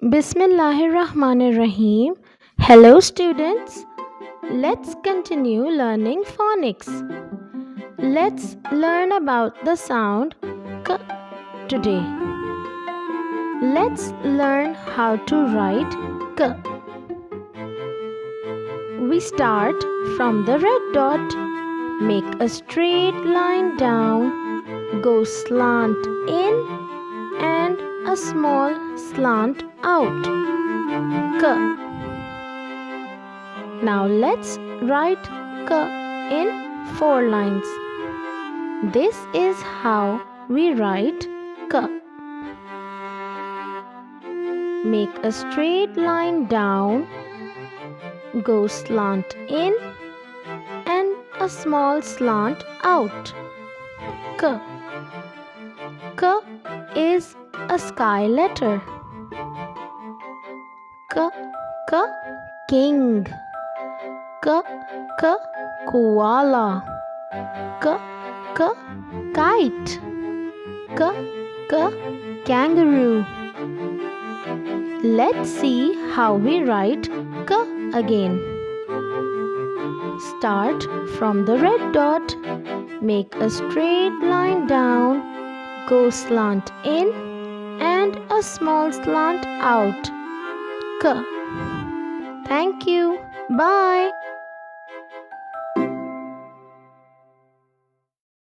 Bismillahirrahmanirrahim. Hello, students. Let's continue learning phonics. Let's learn about the sound k today. Let's learn how to write k. We start from the red dot. Make a straight line down. Go slant in and a small slant out. K. Now let's write K in 4 lines. This is how we write K. Make a straight line down, go slant in and a small slant out. K. K is a sky letter. K, K, king. K, K, koala. K, K, kite. K, K, kangaroo. Let's see how we write K again. Start from the red dot. Make a straight line down. Go slant in and a small slant out. K. Thank you. Bye.